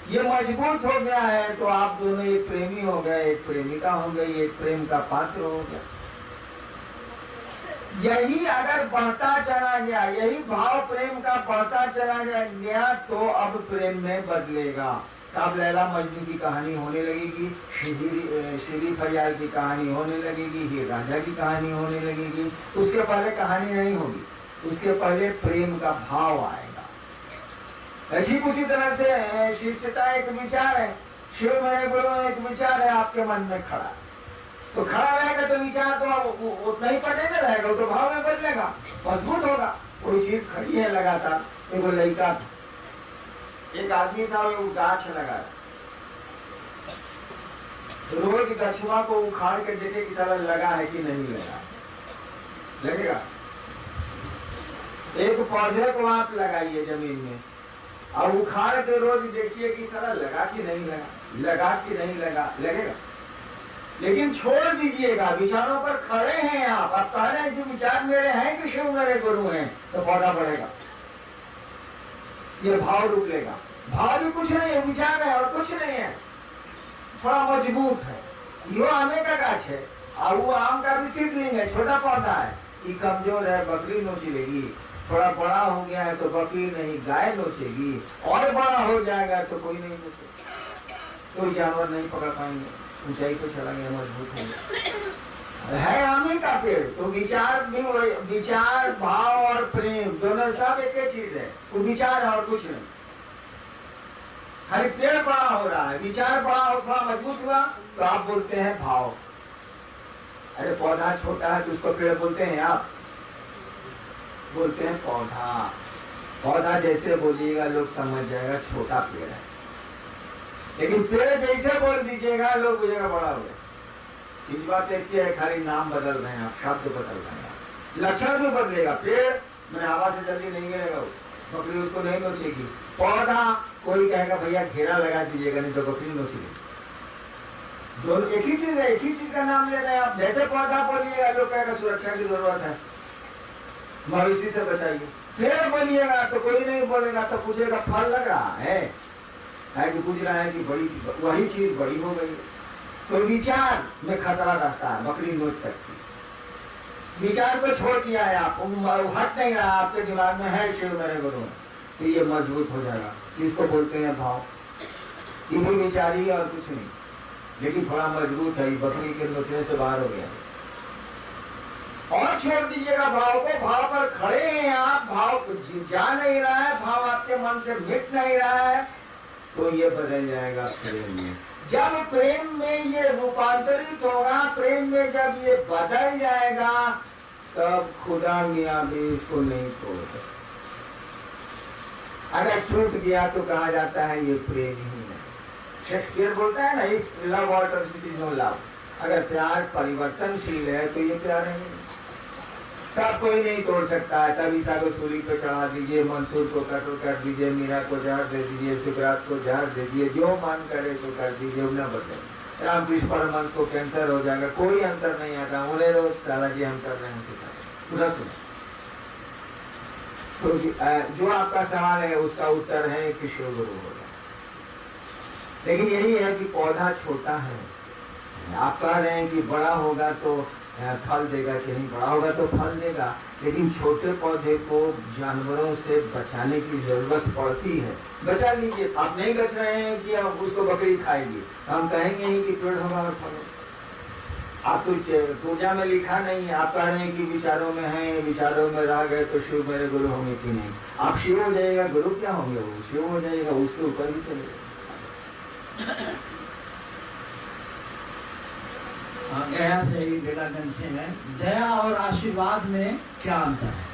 ये मजबूत हो गया है तो आप दोनों एक प्रेमी हो गए, एक प्रेमिका हो गई, एक प्रेम का पात्र हो गया। यही अगर बढ़ता चला गया, यही भाव प्रेम का बढ़ता चला गया तो अब प्रेम में बदलेगा। तब लैला मजनू की कहानी होने लगेगी, श्री फरियाद की कहानी होने लगेगी, हीर रांझा की कहानी होने लगेगी। उसके पहले कहानी नहीं होगी, उसके पहले प्रेम का भाव आएगा। ठीक उसी तरह से शिष्यता एक विचार है, शिव मेरे गुरु एक विचार है आपके मन में खड़ा, तो खड़ा रहेगा तो विचार तो उतना ही पटे में रहेगा, तो भाव में बदलेगा, मजबूत होगा। कोई चीज खड़ी है लगातार, देखो लड़का एक आदमी था, वो गाछ लगा, रोज गछुआ को उखाड़ के देखे कि साला लगा है कि नहीं लगा, लगेगा। एक पौधे को आप लगाइए जमीन में और उखाड़ के रोज देखिए कि साला लगा कि नहीं लगा, लगा कि नहीं लगा, लगेगा। लेकिन छोड़ दीजिएगा, विचारों पर खड़े हैं आप कह रहे हैं कि विचार मेरे हैं कि शिव मेरे गुरु हैं, तो पौधा बढ़ेगा, ये भाव रुक लेगा। भाव भी कुछ नहीं है, विचार है और कुछ नहीं है, थोड़ा मजबूत है। यो आमे का गाछ है और वो आम का भी सीडलिंग है, छोटा पौधा है, ये कमजोर है, बकरी नोची लेगी। थोड़ा बड़ा हो गया है तो बकरी नहीं गाय नोचेगी, और बड़ा हो जाएगा तो कोई नहीं नोचेगा, कोई जानवर नहीं पकड़ पाएंगे, ऊंचाई पे चला गया, मजबूत हो गया। है आमे का पेड़, तो विचार भी, विचार भाव और प्रेम दोनों सब एक ही चीज है, वो विचार है और कुछ नहीं। खाली पेड़ बड़ा हो रहा है, विचार बड़ा हो, थोड़ा मजबूत हुआ तो आप बोलते हैं भाव। अरे पौधा छोटा है तो उसको पेड़ बोलते हैं, आप बोलते हैं पौधा। पौधा जैसे बोलिएगा लोग समझ जाएगा छोटा पेड़ है, लेकिन पेड़ जैसे बोल दीजिएगा लोग बुझेगा बड़ा हो गया। चीज बात एक है, खाली नाम बदल रहे हैं आप, शब्द बदल रहे हैं, लक्षण भी बदलेगा। पेड़ में हवा से जल्दी नहीं गिरेगा, बकरी उसको नहीं नोचेगी। पौधा कोई कहेगा भैया घेरा लगा दीजिएगा, नहीं तो बकरी नोचेगी। दोनों एक ही चीज है, एक ही चीज का नाम ले रहे हैं आप। जैसे पौधा बोलिएगा लोग कहेगा सुरक्षा की जरूरत है, मवेशी से बचाइए। पेड़ बोलिएगा तो कोई नहीं बोलेगा, तो पूछेगा फल लग रहा है कि पूछ रहा है कि बड़ी वही चीज बड़ी हो गई। तो विचार में खतरा रहता है, बकरी नोच सकती। विचार को छोड़ दिया है आप, हट नहीं रहा, आपके दिमाग में है शिव मेरे गुरु, तो ये मजबूत हो जाएगा। इसको बोलते हैं भाव। ये भी विचार ही और कुछ नहीं, लेकिन थोड़ा मजबूत है, बकरी के नोचने से बाहर हो गया। और छोड़ दीजिएगा भाव को, भाव पर खड़े हैं आप, भाव जा नहीं रहा है, भाव आपके मन से मिट नहीं रहा है, तो ये बदल जाएगा प्रेम में। जब प्रेम में ये रूपांतरित होगा, प्रेम में जब ये बदल जाएगा, तब खुदा मियां भी इसको नहीं तोड़ सकते। अगर टूट गया तो कहा जाता है ये प्रेम ही है। शेक्सपियर बोलता है ना, if love alters it is no love. अगर प्यार परिवर्तनशील है तो ये प्यार नहीं, तब कोई नहीं तोड़ सकता है। तब ईसा को छुरी पे चढ़ा दीजिए, मंसूर को कत्ल कर दीजिए, मीरा को जहर दे दीजिए, सुकरात को जहर दे दीजिए, जो मन करे तो कर दीजिए, न बदले। रामकृष्ण परमहंस को कैंसर हो जाएगा, कोई अंतर नहीं आता। बोले रोज साला जी हम कर रहे हैं, पूरा सुनो। तो जो आपका सवाल है उसका उत्तर है कि शिव गुरु होगा। लेकिन यही है कि पौधा छोटा है, आप कह रहे हैं कि बड़ा होगा तो फल देगा, कि नहीं बड़ा होगा तो फल देगा, लेकिन छोटे पौधे को जानवरों से बचाने की जरूरत पड़ती है। बचा लीजिए, आप नहीं बच रहे हैं कि आप उसको बकरी खाएगी, हम कहेंगे ही कि पेड़ होगा और फल होगा। आप कुछ पूजा में लिखा नहीं है, आप कह रहे हैं कि विचारों में है, विचारों में रह गए तो शिव मेरे गुरु होंगे कि नहीं। आप शिव हो जाएगा, गुरु क्या होंगे, वो शिव हो जाएगा, उसके ऊपर ही चलेगा। गया से ही बेलागंज से है, दया और आशीर्वाद में क्या अंतर है?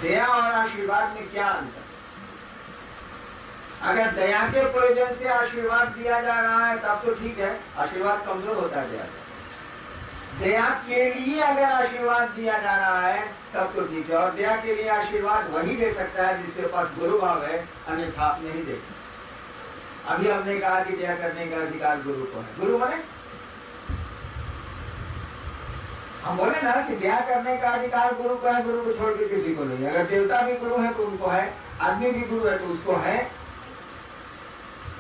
दया और आशीर्वाद में क्या अंतर? अगर दया के प्रयोजन से आशीर्वाद दिया जा रहा है तब तो ठीक है, आशीर्वाद कमजोर होता जाएगा। दया के लिए अगर आशीर्वाद दिया जा रहा है तब तो ठीक है, और दया के लिए आशीर्वाद वही दे सकता है जिसके पास गुरु भाव है, अन्यथा आप नहीं दे सकते। अभी हमने कहा कि दया करने का अधिकार गुरु को है। गुरु माने हम बोले ना कि दया करने का अधिकार गुरु का है, गुरु को छोड़ के किसी को नहीं। अगर देवता भी गुरु है तो उनको है, आदमी भी गुरु है तो उसको है,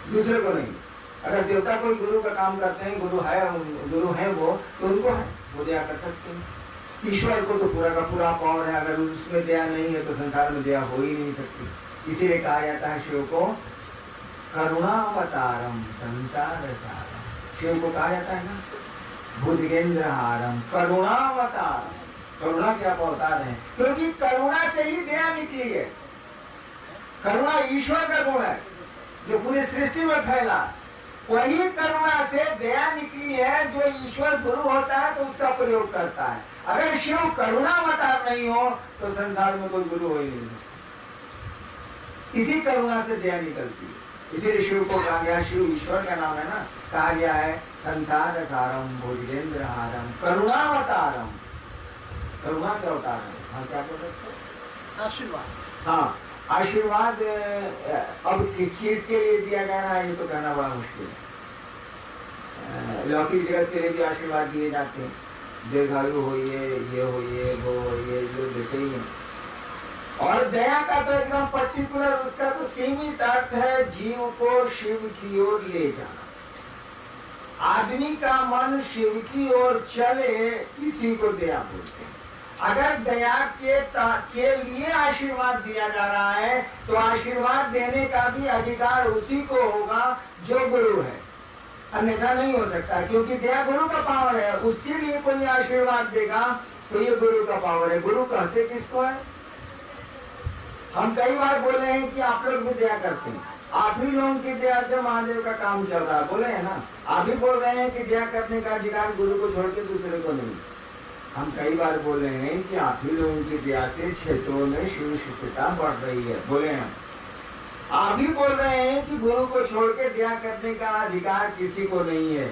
दूसरे को नहीं। अगर देवता कोई गुरु का काम करते हैं, गुरु है वो, तो उनको है, वो दया कर सकते हैं। ईश्वर को तो पूरा का पूरा पावर है, अगर उसमें दया नहीं है तो संसार में दया हो ही नहीं सकती। इसीलिए कहा जाता है शिव को करुणावतारम संसार सारम। शिव को कहा जाता है ना भुजगेंद्रहारम करुणावतारम। करुणा के आप अवतार हैं, क्योंकि करुणा से ही दया निकली है। करुणा ईश्वर का गुण है जो पूरी सृष्टि में फैला, वही करुणा से दया निकली है। जो ईश्वर गुरु होता है तो उसका प्रयोग करता है। अगर शिव करुणावतार नहीं हो तो संसार में कोई गुरु हो ही नहीं। इसी करुणा से दया निकलती है, इसीलिए शिव को कहा गया, शिव ईश्वर का नाम है ना, कहा गया है संसार सारम भुजगेंद्रहारम करुणावतारम। करुणा के अवतार है। हाँ, क्या बोल सकते? आशीर्वाद। हाँ, आशीर्वाद अब किस चीज के लिए दिया जा रहा है ये तो कहना बड़ा मुश्किल है। लौकिक जगत के लिए भी आशीर्वाद दिए जाते हैं, दीर्घायु होइए, ये होइए, वो होइए, जो देते ही हैं। और दया का तो एकदम पर्टिकुलर, उसका तो सीमित अर्थ है जीव को शिव की ओर ले जाना। आदमी का मन शिव की ओर चले, इसी को दया बोलते हैं। अगर दया के लिए आशीर्वाद दिया जा रहा है तो आशीर्वाद देने का भी अधिकार उसी को होगा जो गुरु है, अन्यथा नहीं हो सकता। क्योंकि दया गुरु का पावर है, उसके लिए कोई आशीर्वाद देगा तो ये गुरु का पावर है। गुरु कहते किसको है? हम कई बार बोले हैं कि आप लोग भी दया करते हैं, आप ही लोगों की दया से महादेव का काम चल रहा है, बोले है ना। आप ही बोल रहे हैं कि दया करने का अधिकार गुरु को छोड़ के दूसरे को नहीं। हम कई बार बोले हैं कि आप ही लोगों की दया से क्षेत्रों में शिव शिष्यता बढ़ रही है, बोले हैं। आप ही बोल रहे हैं कि गुरु को छोड़ के दया करने का अधिकार किसी को नहीं है,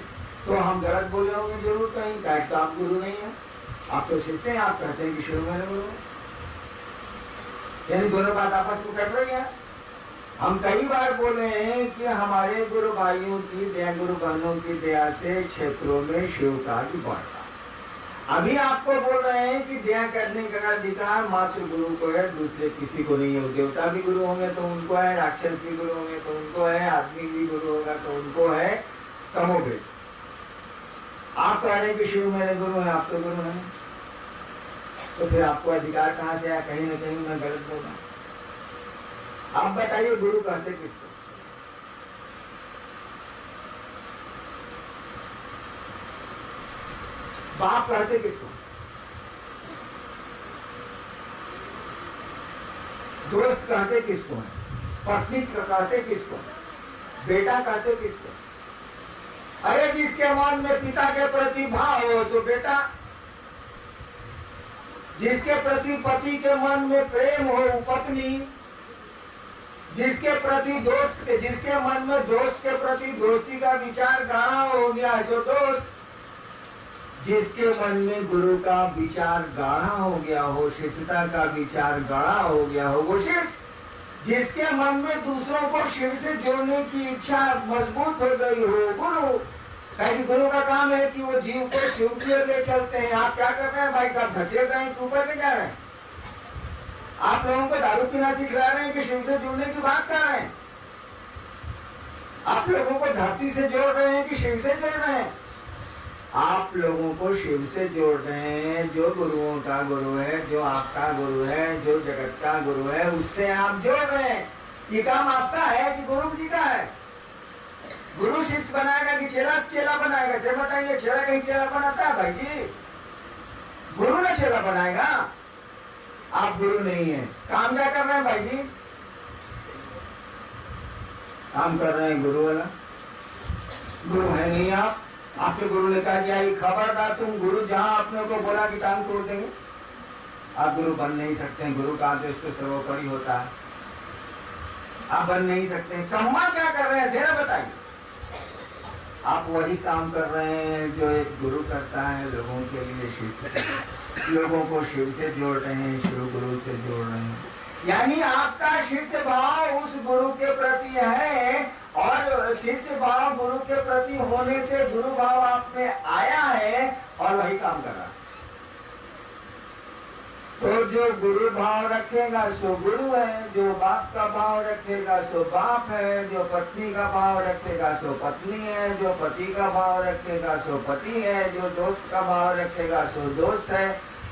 तो हम गलत बोले होंगे जरूर कहीं, तो आप गुरु नहीं है, आप तो शिष्य हैं। आप कहते हैं कि शिव मेरे गुरु, यानी दोनों बात आपस में कर रही है। हम कई बार बोले हैं कि हमारे गुरु भाइयों की दया, गुरु बहनों की दया से क्षेत्रों में शिव का भी बढ़ता। अभी आपको बोल रहे हैं कि दया करने का अधिकार मात्र गुरु को है, दूसरे किसी को नहीं है। देवता भी गुरु होंगे तो उनको है, राक्षस भी गुरु होंगे तो उनको है, आदमी भी गुरु होगा तो उनको है, कमोबेश। आप कह रहे हैं कि शिव मेरे गुरु है, आप तो गुरु नहीं, तो फिर आपको अधिकार कहाँ से आया? कहीं ना कहीं मैं गलत बोल रहा हूँ। आप बताइए गुरु कहते किसको? बाप कहते किसको? दोस्त कहते किसको है? पत्नी कहते किसको? बेटा कहते किसको? अरे जिसके मन में पिता के प्रति भाव हो सो बेटा, जिसके प्रति पति के मन में प्रेम हो पत्नी, जिसके प्रति दोस्त के, जिसके मन में दोस्त के प्रति दोस्ती का विचार गाढ़ा हो गया सो दोस्त, जिसके मन में गुरु का विचार गाढ़ा हो गया हो, शिष्यता का विचार गाढ़ा हो गया हो वो शिष्य, जिसके मन में दूसरों को शिव से जोड़ने की इच्छा मजबूत हो गई हो गुरु। कहीं गुरु का काम है कि वो जीव को शिव की ओर ले चलते हैं। आप क्या कर रहे हैं भाई साहब? धकेल रहे हैं, ऊपर ले जा रहे हैं। आप लोगों को दारू पीना सिखला रहे हैं कि शिव से जुड़ने की बात कर रहे हैं। आप लोगों को धरती से जोड़ रहे हैं कि शिव से जोड़ रहे हैं? आप लोगों को शिव से जोड़ रहे हैं, जो गुरुओं का गुरु है, जो आपका गुरु है, जो जगत का गुरु है, उससे आप जोड़ रहे हैं। ये काम आपका है कि गुरु जी का है? गुरु शिष्य बनाएगा कि चेला चेला बनाएगा? से बताइए, चेला कहीं चेला बनाता है भाई जी? गुरु ने चेला बनाएगा। आप गुरु नहीं है, काम क्या कर रहे हैं भाई जी? काम कर रहे हैं गुरु वाला। गुरु है नहीं आप। आपके गुरु ने कहा कि खबरदार तुम गुरु, जहां आपने को बोला कि टांग तोड़ देंगे, आप गुरु बन नहीं सकते। गुरु का आदेश तो सर्वोपरि होता है, आप बन नहीं सकते। कम्मा क्या कर रहे हैं सेना बताइए? आप वही काम कर रहे हैं जो एक गुरु करता है, लोगों के लिए शिष्य, लोगों को शिव से जोड़ रहे हैं, शिव गुरु से जोड़ रहे हैं। यानी आपका शिष्य भाव उस गुरु के प्रति है, और शिष्य भाव गुरु के प्रति होने से गुरु भाव आप में आया है और वही काम कर रहा है। तो जो गुरु भाव रखेगा सो गुरु है, जो बाप का भाव रखेगा सो बाप है, जो पत्नी का भाव रखेगा सो पत्नी है, जो पति का भाव रखेगा सो पति है, जो दोस्त का भाव रखेगा सो दोस्त है।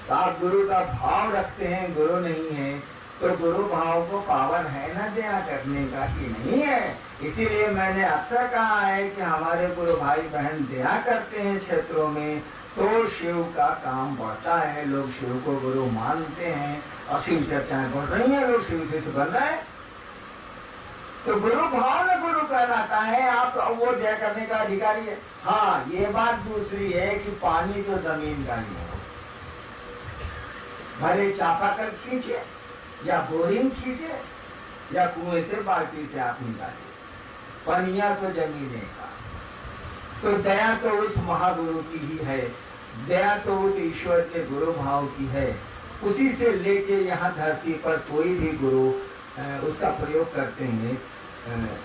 तो आप गुरु का भाव रखते हैं, गुरु नहीं है, तो गुरु भाव को पावन है ना दया करने का कि नहीं है। इसीलिए मैंने अक्सर कहा है कि हमारे गुरु भाई बहन दया करते हैं क्षेत्रों में, तो शिव का काम बढ़ता है, लोग शिव को गुरु मानते हैं और शिव चर्चाएं बढ़ रही हैं, लोग शिव से बन रहे हैं। तो गुरु भाव में गुरु कहलाता है, आप वो दया करने का अधिकारी है। हाँ, ये बात दूसरी है कि पानी तो जमीन का ही है, भले चापाकल खींचे या बोरिंग खींचे या कुएं से बाल्टी से आप निकाले, पनिया तो जमीन का। तो दया तो उस महागुरु की ही है, दया तो उस ईश्वर के गुरु भाव की है। उसी से लेके यहाँ धरती पर कोई भी गुरु उसका प्रयोग करते हैं,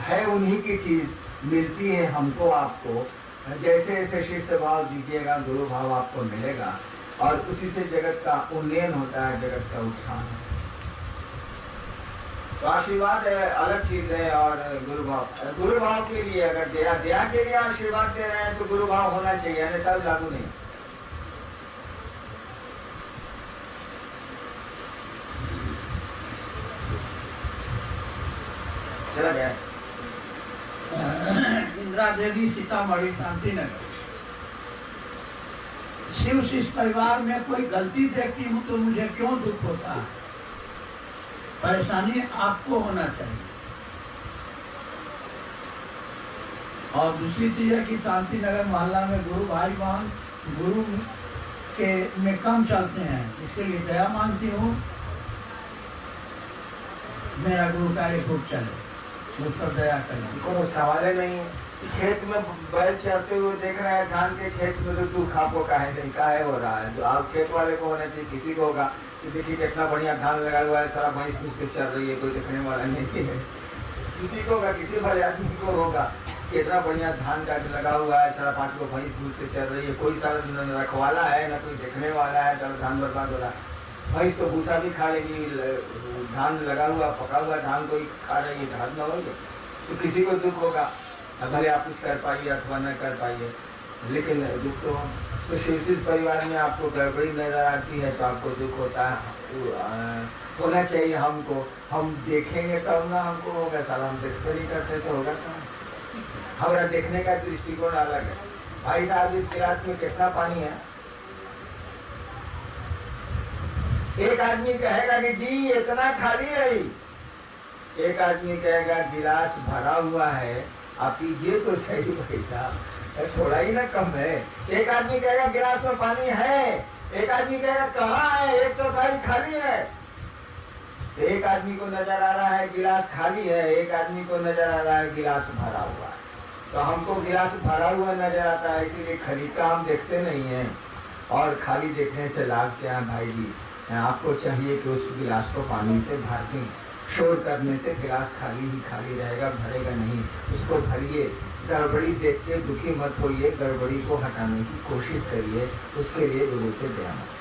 है उन्हीं की चीज मिलती है हमको आपको। जैसे जैसे शिष्य भाव दीजिएगा गुरु भाव आपको मिलेगा, और उसी से जगत का उन्नयन होता है, जगत का उत्थान है। तो आशीर्वाद अलग चीज है, और गुरु भाव के लिए अगर दया के लिए आशीर्वाद दे रहे हैं तो गुरु भाव होना चाहिए, अन्यथा लागू नहीं। चला गया। इंदिरा देवी, सीतामढ़ी, शांति नगर। शिव शिष्य परिवार में कोई गलती देखती हूँ तो मुझे क्यों दुख होता है? परेशानी आपको होना चाहिए। और दूसरी चीज है कि शांति नगर मोहल्ला में गुरु भाई बहन गुरु के में कम चलते हैं, इसके लिए दया मांगती हूँ, मेरा गुरु कार्य खूब चले, मुझ पर दया करें। कोनो सवाल नहीं है। खेत में बैल चढ़ते हुए देख रहे हैं, धान के खेत में तो तू खापो का है नहीं, का है हो रहा है। तो आप खेत वाले को होना चाहिए, किसी को होगा कि देखिए कितना बढ़िया धान लगा हुआ है, सारा भैंस घुस के चल रही है, कोई देखने वाला नहीं है। किसी को होगा, किसी भले आदमी को होगा, कितना बढ़िया धान का लगा हुआ है, सारा 5 को भैंस घुस के चल रही है, कोई सारा रखवाला है ना कोई देखने वाला है, तो धान बर्बाद हो रहा है। भैंस तो भूसा भी खा लेगी, धान लगा हुआ पका हुआ धान कोई खा रही है, धान न होगी तो किसी को दुख होगा, भले आप कुछ कर पाइए अथवा न कर पाइए, लेकिन दुख तो शिवसिद्ध परिवार में आपको गड़बड़ी नजर आती है तो आपको दुख होता है। होना चाहिए हमको, हम देखेंगे तब ना हमको होगा, साला हम देखते नहीं करते तो होगा कहाँ। हमारा देखने का दृष्टिकोण अलग है। भाई साहब इस गिलास में कितना पानी है? एक आदमी कहेगा कि जी इतना खाली है, एक आदमी कहेगा गिलास भरा हुआ है, आप पीजिए तो सही भाई साहब, थोड़ा ही ना कम है। एक आदमी कहेगा गिलास में पानी है, एक आदमी कहेगा कहाँ है, 1/4 खाली है। एक आदमी को नजर आ रहा है गिलास खाली है, एक आदमी को नजर आ रहा है गिलास भरा हुआ है। तो हमको गिलास भरा हुआ नजर आता है, इसीलिए खाली का हम देखते नहीं है। और खाली देखने से लाभ क्या है भाई जी? आपको चाहिए कि उस गिलास को पानी से भर दें। शोर करने से गिलास खाली ही खाली रहेगा, भरेगा नहीं। उसको भरिए, गड़बड़ी देख के दुखी मत होइए, गड़बड़ी को हटाने की कोशिश करिए, उसके लिए गुरु से दया मत